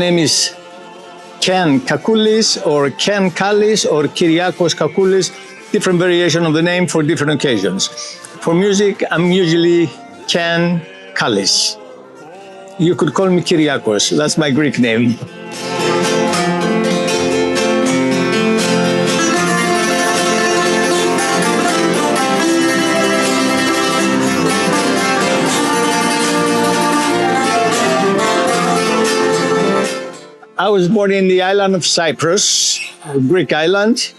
name is Ken Kakoulis or Ken Kallis or Kyriakos Kakoulis, different variation of the name for different occasions. For music, I'm usually Ken Kallis. You could call me Kyriakos, that's my Greek name. I was born in the island of Cyprus, a Greek island,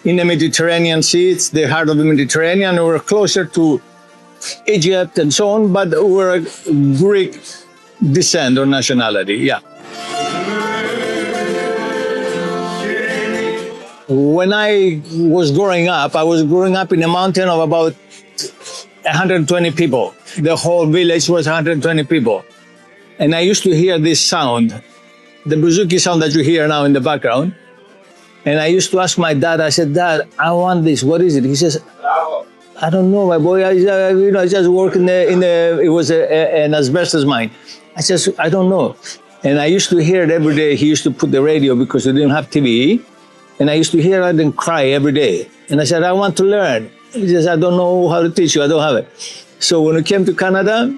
in the Mediterranean Sea. It's the heart of the Mediterranean. We're closer to Egypt and so on, but we're a Greek descent or nationality, yeah. When I was growing up, I was growing up in a mountain of about 120 people. The whole village was 120 people. And I used to hear this sound, the bouzouki sound that you hear now in the background. And I used to ask my dad, I said, Dad, I want this, what is it? He says, I don't know, my boy, I just work it was an asbestos mine. I said, I don't know. And I used to hear it every day. He used to put the radio because we didn't have TV. And I used to hear it and cry every day. And I said, I want to learn. He says, I don't know how to teach you, I don't have it. So when we came to Canada,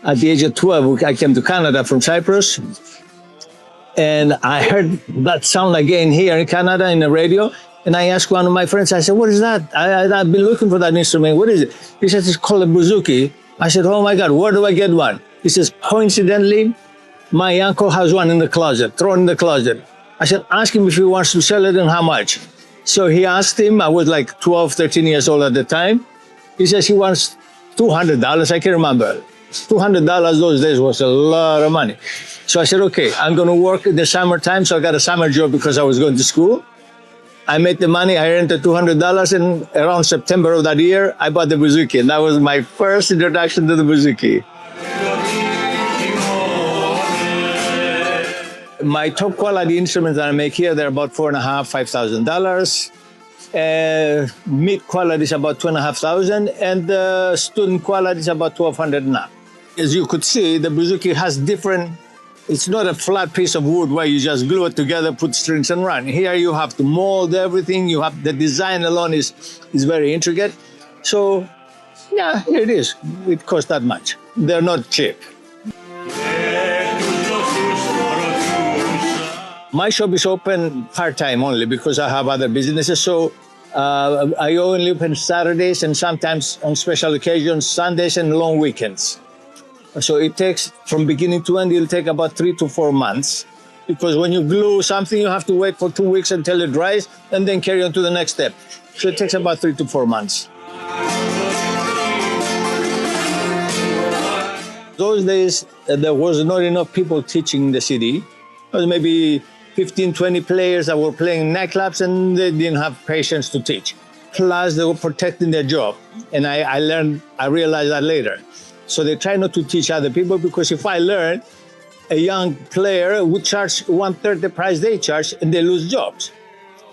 at the age of 12, I came to Canada from Cyprus. And I heard that sound again here in Canada in the radio. And I asked one of my friends, I said, what is that? I've been looking for that instrument. What is it? He says, it's called a bouzouki. I said, oh my God, where do I get one? He says, coincidentally, my uncle has one in the closet, thrown in the closet. I said, ask him if he wants to sell it and how much. So he asked him, I was like 12, 13 years old at the time. He says he wants $200, I can't remember. $200 those days was a lot of money. So I said, okay, I'm going to work in the summertime. So I got a summer job because I was going to school. I made the money, I earned the $200, and around September of that year, I bought the bouzouki. And that was my first introduction to the bouzouki. My top quality instruments that I make here, they're about $4,500, $5,000. Mid quality is about $2,500, and student quality is about $1,200 now. As you could see, the bouzouki has different, it's not a flat piece of wood where you just glue it together, put strings and run. Here you have to mold everything. You have, the design alone is very intricate. So yeah, here it is. It costs that much. They're not cheap. My shop is open part-time only because I have other businesses. So I only open Saturdays and sometimes on special occasions, Sundays and long weekends. So it takes, from beginning to end, it'll take about 3 to 4 months. Because when you glue something, you have to wait for 2 weeks until it dries and then carry on to the next step. So it takes about 3 to 4 months. Those days, there was not enough people teaching in the city. There was maybe 15, 20 players that were playing in nightclubs and they didn't have patience to teach. Plus, they were protecting their job. And I realized that later. So they try not to teach other people because if I learn, a young player would charge 1/3 the price they charge and they lose jobs.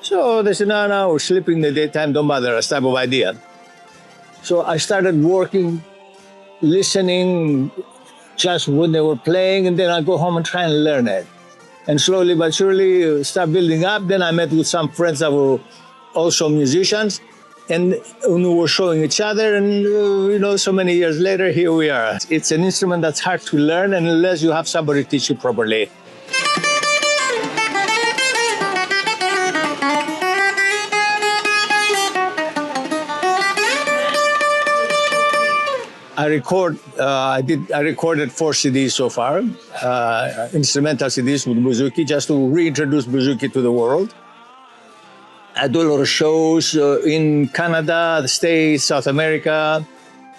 So they said, no, we're sleeping in the daytime, don't bother us type of idea. So I started working, listening just when they were playing, and then I go home and try and learn it. And slowly but surely start building up. Then I met with some friends that were also musicians. And we were showing each other, and so many years later, here we are. It's an instrument that's hard to learn unless you have somebody teach you properly. I recorded 4 CDs so far, instrumental CDs with bouzouki, just to reintroduce bouzouki to the world. I do a lot of shows in Canada, the States, South America,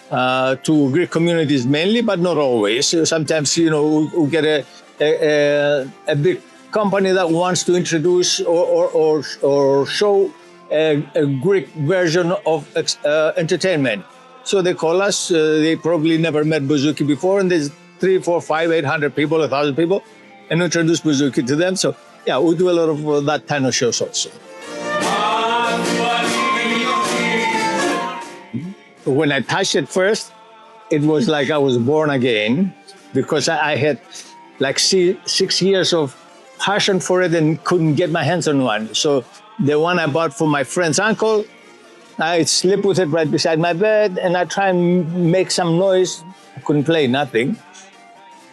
to Greek communities mainly, but not always. Sometimes, we get a big company that wants to introduce or show a Greek version of entertainment. So they call us. They probably never met bouzouki before, and there's 3, 4, 5, 800 people, 1,000 people, and introduce bouzouki to them. So yeah, we do a lot of that kind of shows also. When I touched it first, it was like I was born again, because I had like 6 years of passion for it and couldn't get my hands on one. So the one I bought for my friend's uncle, I sleep with it right beside my bed, and I try and make some noise. I couldn't play nothing.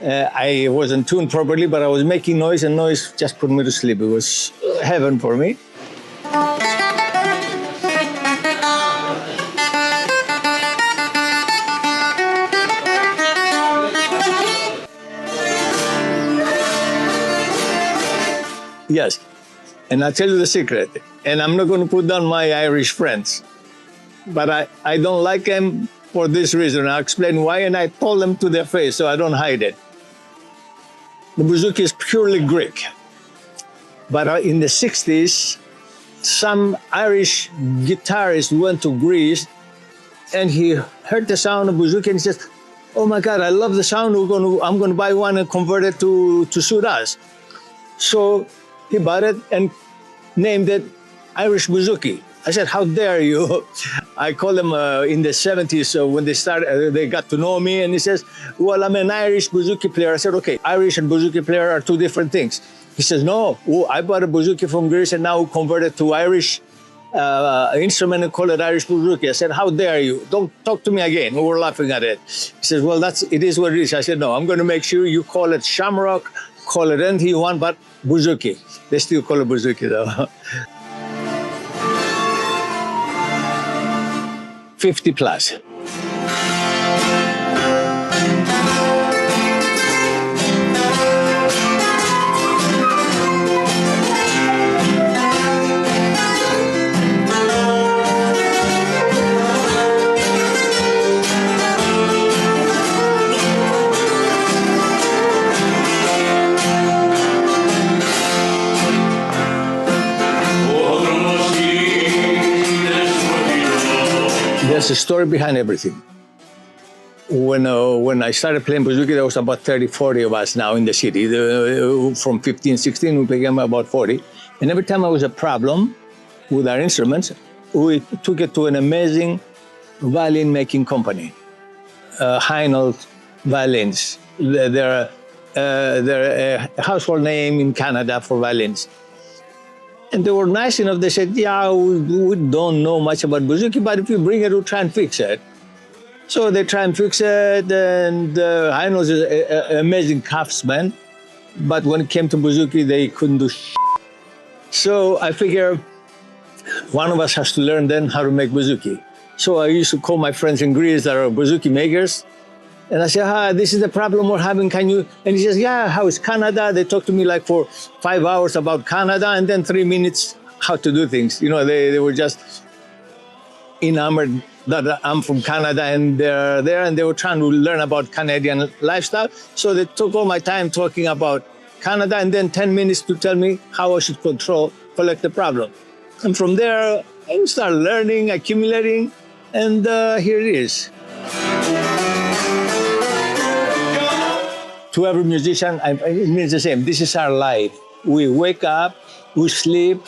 I wasn't tuned properly, but I was making noise, and noise just put me to sleep. It was heaven for me. Yes, and I'll tell you the secret, and I'm not going to put down my Irish friends, but I don't like them for this reason. I'll explain why, and I told them to their face, so I don't hide it. The bouzouki is purely Greek, but in the 60s, some Irish guitarist went to Greece, and he heard the sound of bouzouki, and he says, "Oh my God, I love the sound. I'm going to buy one and convert it to suit us." So he bought it and named it Irish bouzouki. I said, "How dare you?" I called him in the 70s when they started, they got to know me, and he says, "Well, I'm an Irish bouzouki player." I said, "Okay, Irish and bouzouki player are two different things." He says, "No, I bought a bouzouki from Greece and now converted to Irish instrument and call it Irish bouzouki." I said, "How dare you? Don't talk to me again." We were laughing at it. He says, "Well, it is what it is." I said, "No, I'm going to make sure you call it shamrock, call it anything you want, but bouzouki." They still call it bouzouki though. 50 plus. There's a story behind everything. When I started playing bouzouki, there was about 30, 40 of us now in the city. From 15, 16, we became about 40. And every time there was a problem with our instruments, we took it to an amazing violin-making company, Heinel Violins. They're a household name in Canada for violins. And they were nice enough. They said, "Yeah, we don't know much about bouzouki, but if you bring it, we'll try and fix it." So they try and fix it, and Heinel is an amazing craftsman. But when it came to bouzouki, they couldn't do shit. So I figure one of us has to learn then how to make bouzouki. So I used to call my friends in Greece that are bouzouki makers. And I said, "This is the problem we're having, can you?" And he says, "Yeah, how is Canada?" They talked to me like for 5 hours about Canada, and then 3 minutes how to do things. You know, they were just enamored that I'm from Canada and they're there, and they were trying to learn about Canadian lifestyle. So they took all my time talking about Canada, and then 10 minutes to tell me how I should collect the problem. And from there, I started learning, accumulating, and here it is. To every musician, it means the same. This is our life. We wake up, we sleep,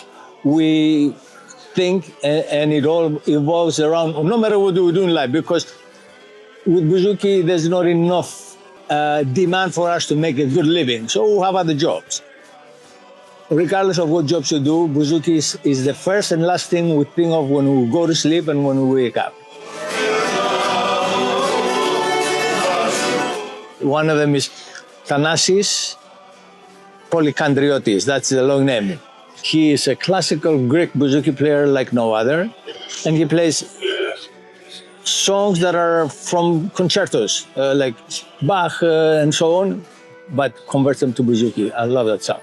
we think, and it all evolves around, no matter what we do in life, because with bouzouki, there's not enough demand for us to make a good living. So we have other jobs. Regardless of what jobs you do, bouzouki is the first and last thing we think of when we go to sleep and when we wake up. One of them is Thanasis Polykandriotis. That's the long name. He is a classical Greek bouzouki player like no other, and he plays songs that are from concertos, like Bach and so on, but converts them to bouzouki. I love that sound.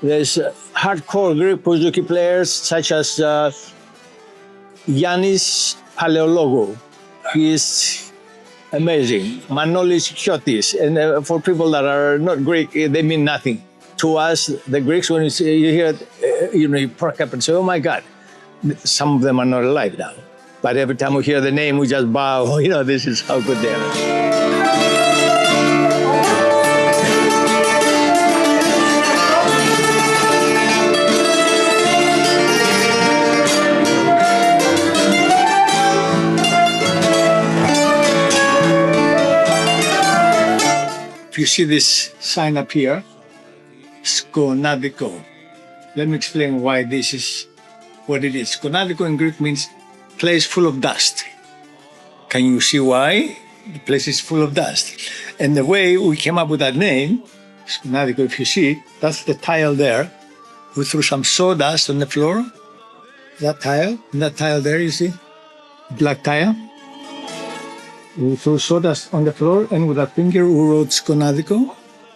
There's hardcore Greek bouzouki players such as Yannis Paleologou. He is amazing. Manolis Chiotis. And for people that are not Greek, they mean nothing. To us, the Greeks, when you hear it, you perk up and say, "Oh my God." Some of them are not alive now. But every time we hear the name, we just bow. This is how good they are. You see this sign up here, skonadiko. Let me explain why this is what it is. Skonadiko in Greek means place full of dust. Can you see why? The place is full of dust. And the way we came up with that name, skonadiko, if you see, that's the tile there. We threw some sawdust on the floor. That tile there, you see? Black tile. We threw sawdust on the floor, and with a finger we wrote skonadiko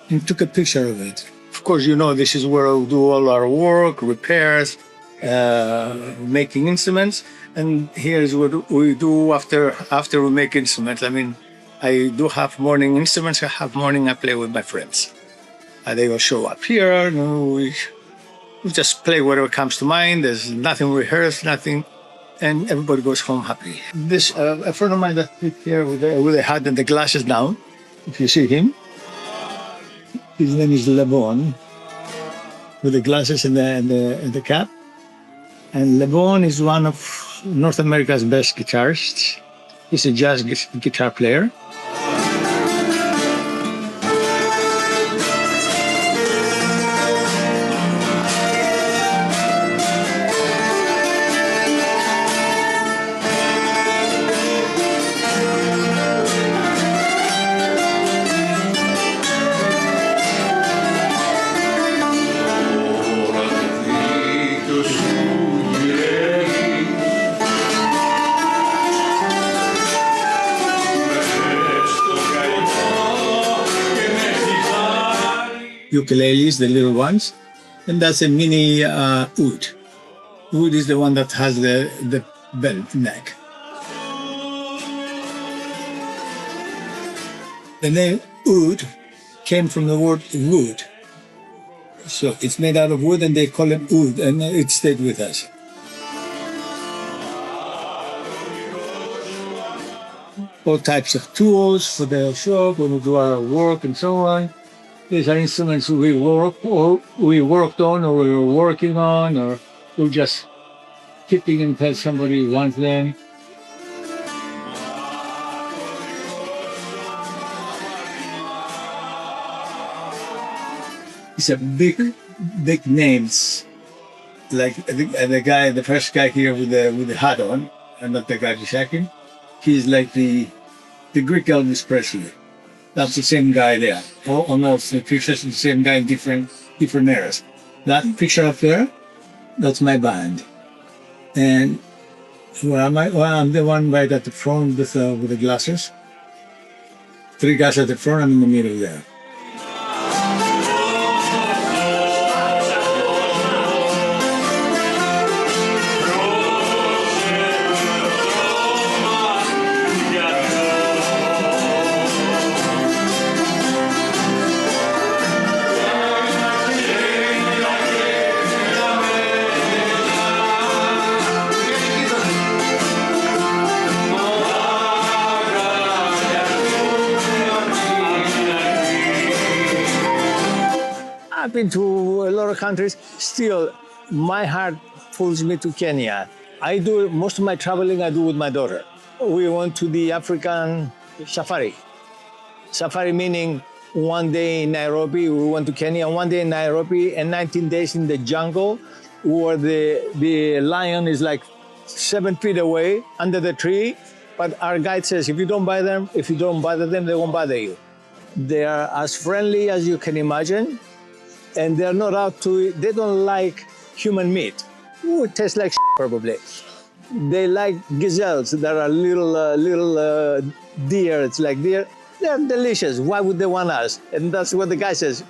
and took a picture of it. Of course, you know, this is where we do all our work, repairs, making instruments. And here's what we do after we make instruments. I mean, I do have morning instruments. I have morning I play with my friends. They will show up here. And we just play whatever comes to mind. There's nothing rehearsed, nothing. And everybody goes home happy. This a friend of mine that sits here with the hat and the glasses down, if you see him, his name is Lebon, with the glasses and the cap. And Lebon is one of North America's best guitarists. He's a jazz guitar player. Ukuleles, the little ones, and that's a mini oud. Oud is the one that has the belt neck. The name oud came from the word wood. So it's made out of wood and they call it oud, and it stayed with us. All types of tools for the shop when we do our work and so on. These are instruments we worked on, or we were working on, or we're just keeping until somebody wants them. It's a big names, like the first guy here with the hat on, and not the guy second. He's like the Greek Elvis Presley. That's the same guy there. Almost the pictures the same guy in different eras. That picture up there, that's my band. And I'm the one right at the front with the glasses. 3 guys at the front, I'm in the middle there. I've been to a lot of countries. Still, my heart pulls me to Kenya. I do most of my traveling I do with my daughter. We went to the African safari. Safari meaning one day in Nairobi, we went to Kenya, one day in Nairobi, and 19 days in the jungle, where the lion is like 7 feet away under the tree. But our guide says, if you don't bother them, they won't bother you. They are as friendly as you can imagine. And they're not out to, they don't like human meat. Ooh, it tastes like probably. They like gazelles that are little deer. It's like deer. They're delicious. Why would they want us? And that's what the guy says.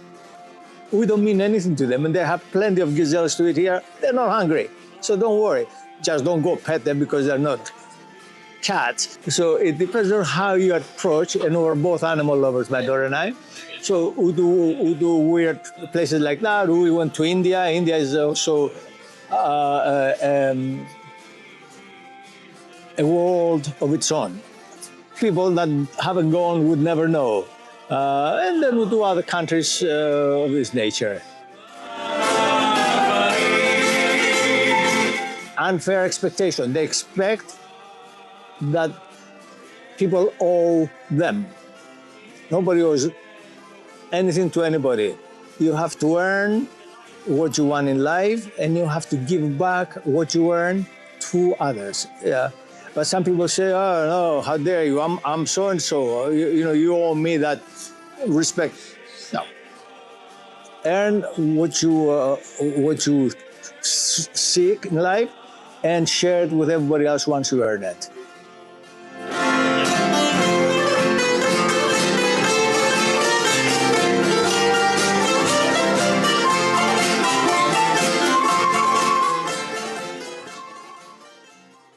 We don't mean anything to them, and they have plenty of gazelles to eat here. They're not hungry, so don't worry. Just don't go pet them because they're not cats. So it depends on how you approach, and we're both animal lovers, my daughter and I. So we do weird places like that. We went to India. India is also a world of its own. People that haven't gone would never know. And then we do other countries of this nature. Unfair expectation. They expect that people owe them. Nobody owes anything to anybody. You have to earn what you want in life, and you have to give back what you earn to others. Yeah. But some people say, "Oh no, how dare you? I'm so and so. You know, you owe me that respect." No, earn what you seek in life, and share it with everybody else once you earn it.